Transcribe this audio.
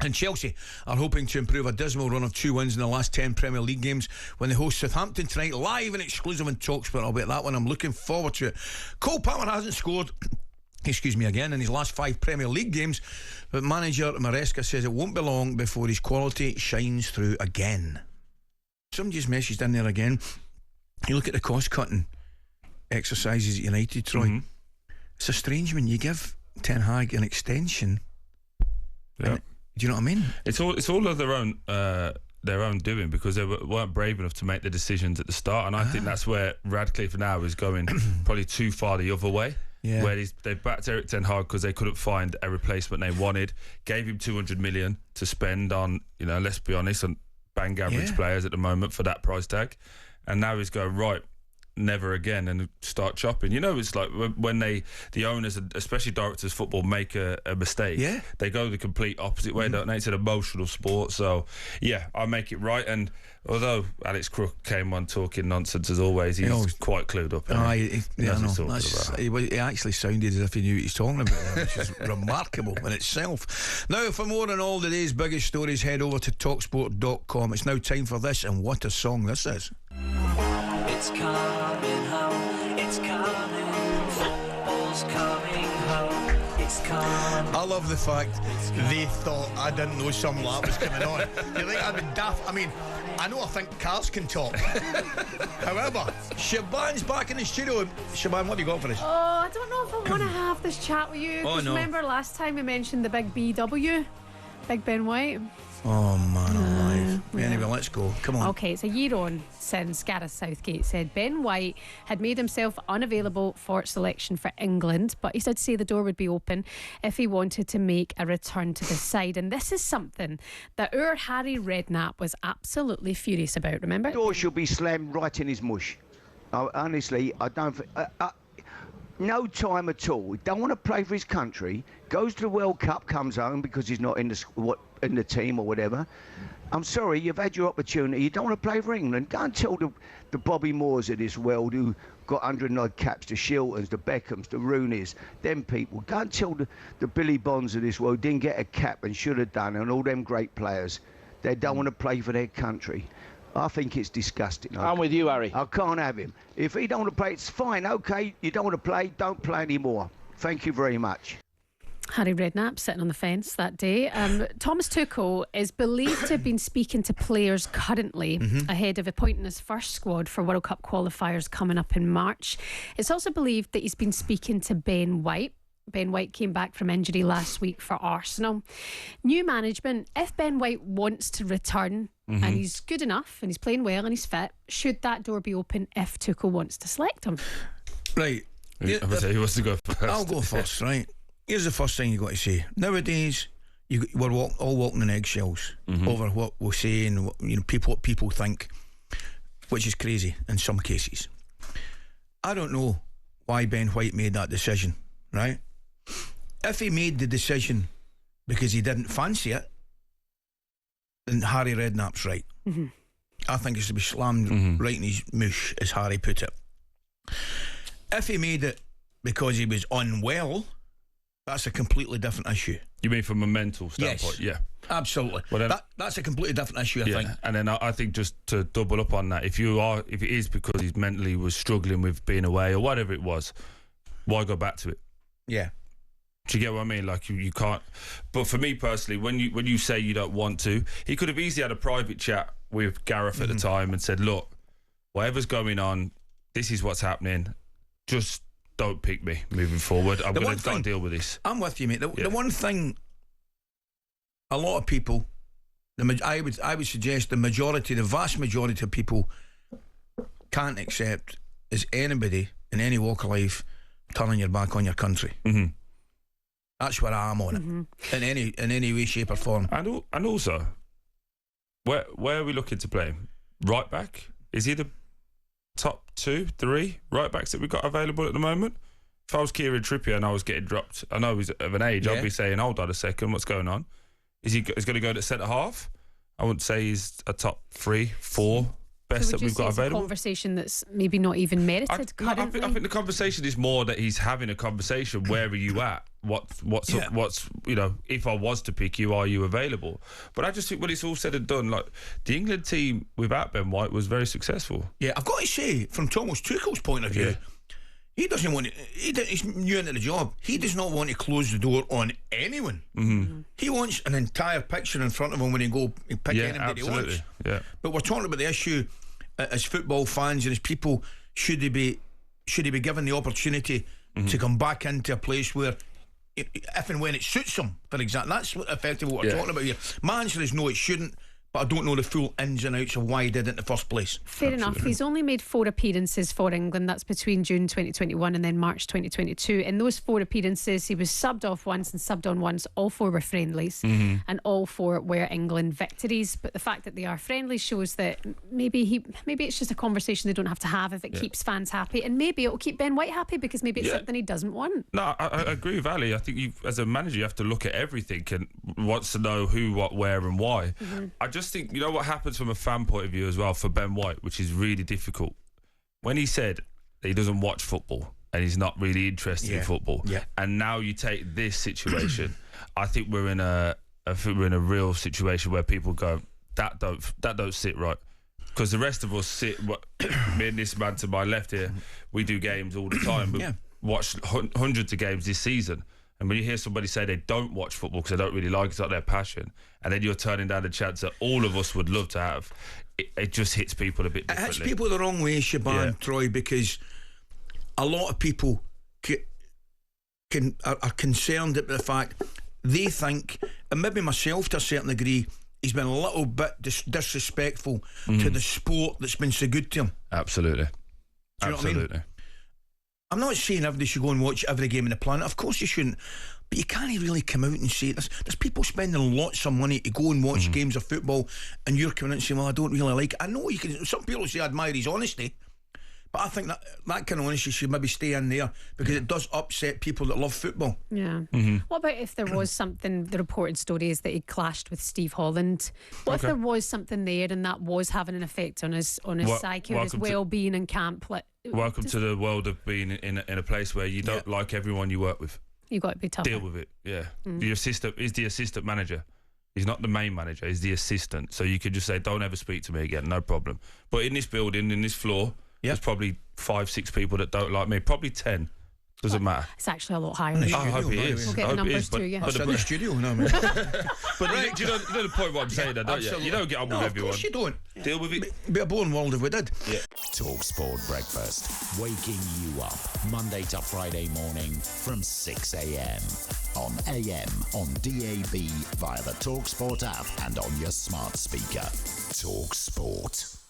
And Chelsea are hoping to improve a dismal run of 2 wins in the last 10 Premier League games when they host Southampton tonight, live and exclusive on talkSPORT. I'll bet that one. I'm looking forward to it. Cole Palmer hasn't scored again in his last 5 Premier League games, but manager Maresca says it won't be long before his quality shines through again. Somebody just messaged in there again. You look at the cost cutting exercises at United, Troy. It's a strange one. You give Ten Hag an extension. Yeah. Do you know what I mean? It's all of their own doing, because they weren't brave enough to make the decisions at the start, and I think that's where Radcliffe now is going probably too far the other way. Yeah. Where they backed Erik Ten Hag because they couldn't find a replacement they wanted, gave him 200 million to spend on, let's be honest, on bang average players at the moment for that price tag, and now he's going right. Never again, and start chopping. It's like when the owners, especially directors of football, make a mistake, they go the complete opposite way, don't they? It's an emotional sport. So I'll make it right. And although Alex Crook came on talking nonsense as always, he's quite clued up. He actually sounded as if he knew what he's talking about there, which is remarkable in itself. Now, for more on all the day's biggest stories, head over to talksport.com. It's now time for this, and what a song this is. It's coming home, it's coming, football's coming home, it's coming. I love the fact they thought I didn't know some lap was coming on. You think I'd been daft? I mean, I think cars can talk. However, Shebahn's back in the studio. Shebahn, what have you got for us? Oh, I don't know if I want to have this chat with you. Oh, no. Remember last time we mentioned the big BW? Big Ben White? Oh, man alive. Anyway, let's go. Come on. Okay, it's a year on since Gareth Southgate said Ben White had made himself unavailable for selection for England, but he did say the door would be open if he wanted to make a return to the side. And this is something that our Harry Redknapp was absolutely furious about, remember? The door should be slammed right in his mush. Honestly, I don't... no time at all. He don't want to play for his country. Goes to the World Cup, comes home because he's not in the team or whatever. I'm sorry, you've had your opportunity. You don't want to play for England. Go and tell the Bobby Moores of this world who got 100 odd caps, the Shiltons, the Beckhams, the Rooneys, them people. Go and tell the Billy Bonds of this world didn't get a cap and should have done, and all them great players. They don't want to play for their country. I think it's disgusting. I'm with you, Harry. I can't have him. If he don't want to play, it's fine. Okay, you don't want to play, don't play anymore. Thank you very much. Harry Redknapp sitting on the fence that day. Thomas Tuchel is believed to have been speaking to players currently ahead of appointing his first squad for World Cup qualifiers coming up in March. It's also believed that he's been speaking to Ben White. Ben White came back from injury last week for Arsenal. New management, if Ben White wants to return and he's good enough and he's playing well and he's fit, should that door be open if Tuchel wants to select him? Right. Who wants to go first? I'll go first, right? Here's the first thing you've got to say. Nowadays, we're all walking on eggshells over what we're saying, what people think, which is crazy in some cases. I don't know why Ben White made that decision, right? If he made the decision because he didn't fancy it, then Harry Redknapp's right. I think it's to be slammed right in his mush, as Harry put it. If he made it because he was unwell, that's a completely different issue. You mean from a mental standpoint? Yes, absolutely. Well, then, that's a completely different issue, I think. And then I think just to double up on that, if it is because he mentally was struggling with being away or whatever it was, why go back to it? Yeah. Do you get what I mean? Like you can't. But for me personally, when you say you don't want to, he could have easily had a private chat with Gareth at the time and said, "Look, whatever's going on, this is what's happening. Just don't pick me moving forward. I'm going to deal with this." I'm with you, mate. The one thing, a lot of people, I would suggest the vast majority of people can't accept is anybody in any walk of life turning your back on your country. That's where I am on it, in any way, shape or form. And also, where are we looking to play him? Right back? Is he the top 2, 3 right backs that we've got available at the moment? If I was Kieran Trippier and I was getting dropped, I know he's of an age, I'd be saying, hold on a second, what's going on? Is he going to go to centre half? I wouldn't say he's a top 3, 4 best that we've got available. A conversation that's maybe not even merited currently? I think the conversation is more that he's having a conversation. Where are you at? what's if I was to pick you, are you available? But I just think when it's all said and done, like the England team without Ben White was very successful. Yeah, I've got to say, from Thomas Tuchel's point of view, he doesn't want to. He's new into the job. He does not want to close the door on anyone. He wants an entire picture in front of him when he pick anybody he wants. Yeah. But we're talking about the issue as football fans and as people. Should he be given the opportunity to come back into a place where, if and when it suits him, for example? That's effectively what we're talking about here. My answer is no, it shouldn't. But I don't know the full ins and outs of why he did it in the first place. Fair enough. He's only made 4 appearances for England. That's between June 2021 and then March 2022. In those 4 appearances, he was subbed off once and subbed on once. All 4 were friendlies, and all 4 were England victories. But the fact that they are friendlies shows that maybe it's just a conversation they don't have to have if it keeps fans happy, and maybe it will keep Ben White happy because maybe it's something he doesn't want. No, I agree with Ali. I think as a manager, you have to look at everything and wants to know who, what, where, and why. I just think, you know what happens from a fan point of view as well for Ben White, which is really difficult. When he said that he doesn't watch football and he's not really interested in football, and now you take this situation, I think we're in a real situation where people go, that don't sit right. Because the rest of us sit, me and this man to my left here, we do games all the time. We watch hundreds of games this season. And when you hear somebody say they don't watch football because they don't really like it, it's not their passion, and then you're turning down the chance that all of us would love to have, it just hits people a bit differently. It hits people the wrong way, Shebahn, Troy, because a lot of people are concerned at the fact they think, and maybe myself to a certain degree, he's been a little bit disrespectful to the sport that's been so good to him. Absolutely. Do you know what I mean? I'm not saying everybody should go and watch every game on the planet. Of course you shouldn't. But you can't really come out and say there's people spending lots of money to go and watch games of football, and you're coming out and saying, well, I don't really like it. I know you can. Some people say I admire his honesty, but I think that kind of honesty should maybe stay in there, because it does upset people that love football. Yeah. What about if there was something, the reported story is that he clashed with Steve Holland. What if there was something there and that was having an effect on his psyche or his well-being in camp? Welcome to the world of being in a place where you don't like everyone you work with. You got to be tough. Deal with it. The assistant is the assistant manager. He's not the main manager. He's the assistant. So you could just say, "Don't ever speak to me again." No problem. But in this building, in this floor, there's probably 5-6 people that don't like me. Probably 10. Doesn't matter. It's actually a lot higher. I hope it is. We'll get the numbers too. But the studio, no, man. But do you know the point what I'm saying? Don't you? You don't get on with everyone. Of course you don't. Deal with it. Be a boring world if we did. talkSPORT Breakfast, waking you up Monday to Friday morning from 6 a.m. on AM, on DAB, via the talkSPORT app and on your smart speaker. talkSPORT.